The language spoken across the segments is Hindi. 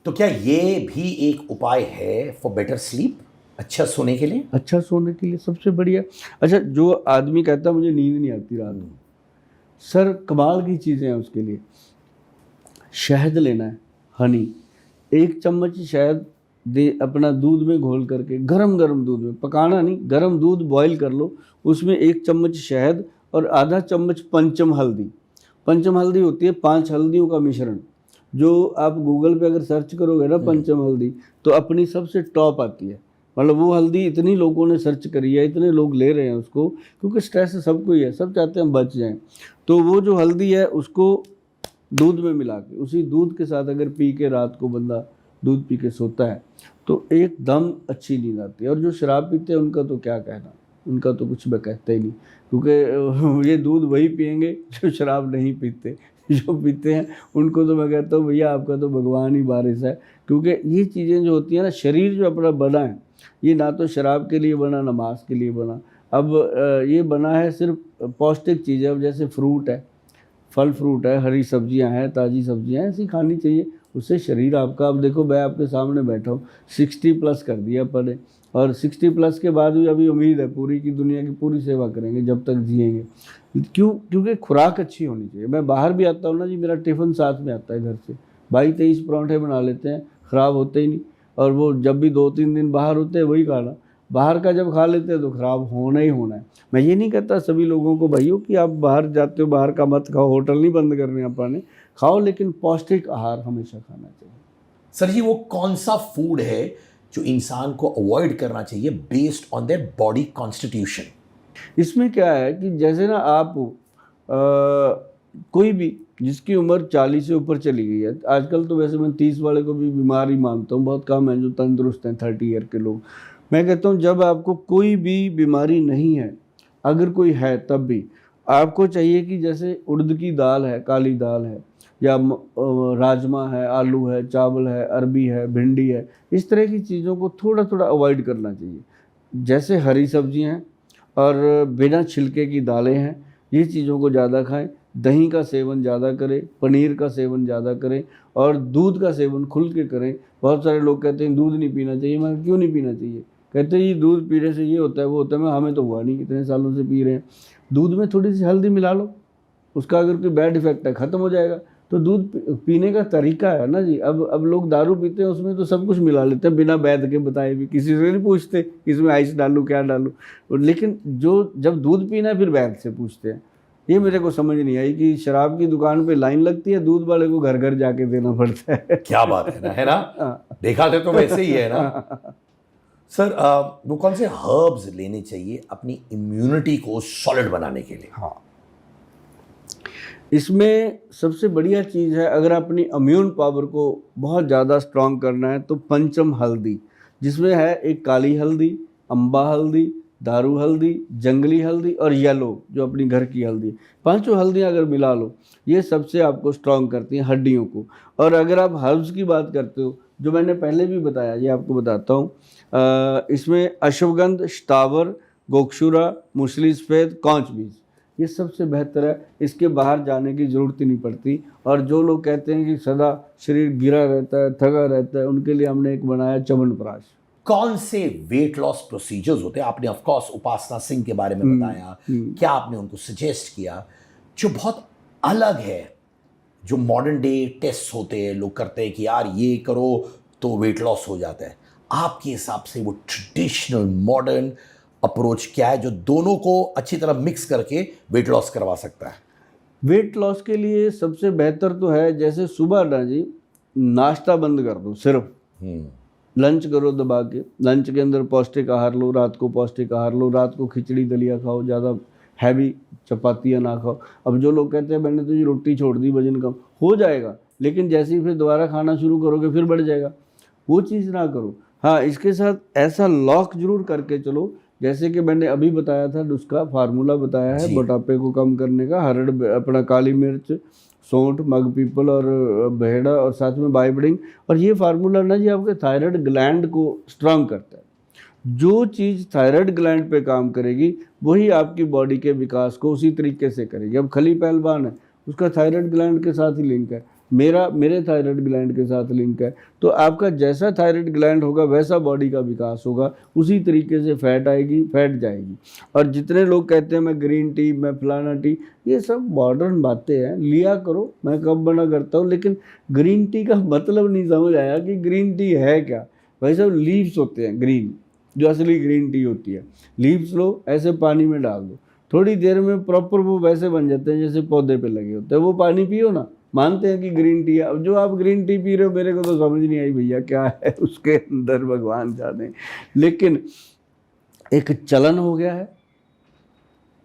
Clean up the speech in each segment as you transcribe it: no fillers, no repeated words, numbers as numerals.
तो क्या ये भी एक उपाय है फॉर बेटर स्लीप, अच्छा सोने के लिए? अच्छा सोने के लिए सबसे बढ़िया। अच्छा, जो आदमी कहता है मुझे नींद नहीं आती रात को, सर कमाल की चीज़ें हैं उसके लिए। शहद लेना है, हनी, 1 चम्मच शहद दे अपना दूध में घोल करके, गरम गरम दूध में, पकाना नहीं, गरम दूध बॉईल कर लो, उसमें 1 चम्मच शहद और आधा चम्मच पंचम हल्दी। पंचम हल्दी होती है 5 हल्दियों का मिश्रण, जो आप गूगल पे अगर सर्च करोगे ना पंचम हल्दी, तो अपनी सबसे टॉप आती है। मतलब वो हल्दी इतनी लोगों ने सर्च करी है, इतने लोग ले रहे हैं उसको, क्योंकि स्ट्रेस सबको ही है, सब चाहते हैं हम बच जाएं। तो वो जो हल्दी है उसको दूध में मिला के, उसी दूध के साथ अगर पी के रात को बंदा दूध पी के सोता है तो एकदम अच्छी नींद आती है। और जो शराब पीते हैं उनका तो क्या कहना, उनका तो कुछ मैं कहता ही नहीं, क्योंकि ये दूध वही पियेंगे जो शराब नहीं पीते। जो पीते हैं उनको तो मैं कहता हूँ भैया आपका तो भगवान ही बारिश है, क्योंकि ये चीज़ें जो होती हैं ना, शरीर जो अपना बना है ये ना तो शराब के लिए बना ना मांस के लिए बना। अब ये बना है सिर्फ पौष्टिक चीज़ें। अब जैसे फ्रूट है, फल फ्रूट है, हरी सब्जियां हैं, ताज़ी सब्जियां हैं, ऐसी खानी चाहिए, उससे शरीर आपका, अब देखो मैं आपके सामने बैठा हूँ, 60+ कर दिया पर ने, और 60+ के बाद भी अभी उम्मीद है पूरी की दुनिया की पूरी सेवा करेंगे जब तक जिएंगे। क्योंकि खुराक अच्छी होनी चाहिए। मैं बाहर भी आता हूँ ना जी, मेरा टिफ़िन साथ में आता है घर से, 22-23 परांठे बना लेते हैं, ख़राब होते ही नहीं। और वो जब भी 2-3 दिन बाहर होते हैं वही खाना, बाहर का जब खा लेते हैं तो ख़राब होना ही होना है। मैं ये नहीं कहता सभी लोगों को भाइयों कि आप बाहर जाते हो बाहर का मत खाओ, होटल नहीं बंद करने अपने, खाओ, लेकिन पौष्टिक आहार हमेशा खाना चाहिए। सर जी, वो कौन सा फूड है जो इंसान को अवॉइड करना चाहिए based on their body constitution? इसमें क्या है कि जैसे ना आप कोई भी जिसकी उम्र 40 से ऊपर चली गई है, आजकल तो वैसे मैं 30 वाले को भी बीमार ही मानता हूँ, बहुत कम हैं जो तंदुरुस्त हैं 30 ईयर के लोग। मैं कहता हूँ जब आपको कोई भी बीमारी नहीं है, अगर कोई है तब भी आपको चाहिए कि जैसे उड़द की दाल है, काली दाल है, या राजमा है, आलू है, चावल है, अरबी है, भिंडी है, इस तरह की चीज़ों को थोड़ा थोड़ा अवॉइड करना चाहिए। जैसे हरी सब्जियाँ हैं और बिना छिलके की दालें हैं, ये चीज़ों को ज़्यादा खाएं। दही का सेवन ज़्यादा करें, पनीर का सेवन ज़्यादा करें, और दूध का सेवन खुल के करें। बहुत सारे लोग कहते हैं दूध नहीं पीना चाहिए, मैं क्यों नहीं पीना चाहिए, कहते हैं ये दूध पीने से ये होता है वो होता है। मैं हमें तो हुआ नहीं, कितने सालों से पी रहे हैं। दूध में थोड़ी सी हल्दी मिला लो, उसका अगर कोई बैड इफेक्ट है ख़त्म हो जाएगा। तो दूध पीने का तरीका है ना जी। अब लोग दारू पीते हैं उसमें तो सब कुछ मिला लेते हैं बिना वैद्य के बताए भी, किसी से नहीं पूछते इसमें आइस डालूं क्या डालूं। लेकिन जो जब दूध पीना है फिर वैद्य से पूछते हैं। ये मेरे को समझ नहीं आई कि शराब की दुकान पे लाइन लगती है, दूध वाले को घर घर जाके देना पड़ता है। क्या बात है ना, है ना? देखा तो वैसे ही है ना। सर, वो कौन से हर्ब्स लेने चाहिए अपनी इम्यूनिटी को सॉलिड बनाने के लिए? हाँ, इसमें सबसे बढ़िया चीज़ है, अगर अपनी इम्यून पावर को बहुत ज़्यादा स्ट्रॉन्ग करना है तो पंचम हल्दी, जिसमें है एक काली हल्दी, अम्बा हल्दी, दारू हल्दी, जंगली हल्दी और येलो जो अपनी घर की हल्दी, पांचों हल्दियाँ अगर मिला लो, ये सबसे आपको स्ट्रॉन्ग करती हैं हड्डियों को। और अगर आप हर्ब्स की बात करते हो, जो मैंने पहले भी बताया, ये आपको बताता हूँ, इसमें अश्वगंध, शतावर, गोक्षुरा, मूसली सफ़ेद, कौंच बीज, ये सबसे बेहतर है। इसके बाहर जाने की ज़रूरत ही नहीं पड़ती। और जो लोग कहते हैं कि सदा शरीर गिरा रहता है, थका रहता है, उनके लिए हमने एक बनाया च्यवनप्राश। कौन से वेट लॉस प्रोसीजर्स होते हैं? आपने ऑफ कोर्स उपासना सिंह के बारे में बताया, क्या आपने उनको सजेस्ट किया जो बहुत अलग है, जो मॉडर्न डे टेस्ट होते हैं, लोग करते हैं कि यार ये करो तो वेट लॉस हो जाता है? आपके हिसाब से वो ट्रेडिशनल मॉडर्न अप्रोच क्या है जो दोनों को अच्छी तरह मिक्स करके वेट लॉस करवा सकता है? वेट लॉस के लिए सबसे बेहतर तो है, जैसे सुबह ना जी नाश्ता बंद कर दो, सिर्फ लंच करो दबा के, लंच के अंदर पौष्टिक आहार लो, रात को पौष्टिक आहार लो, रात को खिचड़ी दलिया खाओ, ज़्यादा हैवी चपातियाँ ना खाओ। अब जो लोग कहते हैं मैंने तो ये रोटी छोड़ दी, वजन कम हो जाएगा, लेकिन जैसे ही फिर दोबारा खाना शुरू करोगे फिर बढ़ जाएगा, वो चीज़ ना करो। हाँ, इसके साथ ऐसा लॉक जरूर करके चलो, जैसे कि मैंने अभी बताया था, उसका फार्मूला बताया है मोटापे को कम करने का, हरड़ अपना काली मिर्च, सौंठ, मग पीपल और भेड़ा, और साथ में बाइबडिंग। और ये फार्मूला ना जी आपके थायराइड ग्लैंड को स्ट्रांग करता है। जो चीज़ थायराइड ग्लैंड पे काम करेगी वही आपकी बॉडी के विकास को उसी तरीके से करेगी। अब खली पहलवान है, उसका थायराइड ग्लैंड के साथ ही लिंक है। मेरे थायराइड ग्लैंड के साथ लिंक है। तो आपका जैसा थायराइड ग्लैंड होगा वैसा बॉडी का विकास होगा, उसी तरीके से फैट आएगी, फैट जाएगी। और जितने लोग कहते हैं मैं ग्रीन टी, मैं फलाना टी, ये सब मॉडर्न बातें हैं, लिया करो, मैं कब मना करता हूँ। लेकिन ग्रीन टी का मतलब नहीं समझ आया कि ग्रीन टी है क्या। भाई साहब लीव्स होते हैं ग्रीन, जो असली ग्रीन टी होती है। लीव्स लो, ऐसे पानी में डाल दो, थोड़ी देर में प्रॉपर वो वैसे बन जाते हैं जैसे पौधे पे लगे होते हैं। वो पानी पियो ना, मानते हैं कि ग्रीन टी है। अब जो आप ग्रीन टी पी रहे हो, मेरे को तो समझ नहीं आई भैया क्या है उसके अंदर, भगवान जाने। लेकिन एक चलन हो गया है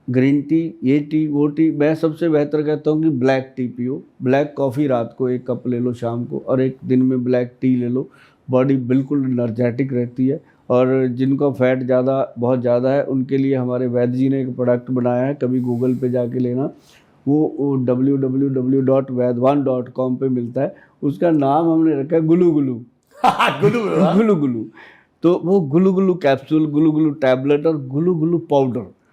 ग्रीन टी, ये टी, वो टी। मैं सबसे बेहतर कहता हूँ कि ब्लैक टी पियो, ब्लैक कॉफ़ी रात को 1 कप ले लो शाम को, और 1 दिन में ब्लैक टी ले लो। बॉडी बिल्कुल एनर्जेटिक रहती है। और जिनका फैट बहुत ज़्यादा है, उनके लिए हमारे वैद्य जी ने एक प्रोडक्ट बनाया है, कभी गूगल पे जाके लेना, वो www.vaidwan.com पे मिलता है। उसका नाम हमने रखा है गुलू गुलू। गुलू गुलू गुलू। तो वो गुलू गुलू कैप्सूल, गुलू गुलू टैबलेट और गुलू गुलू पाउडर,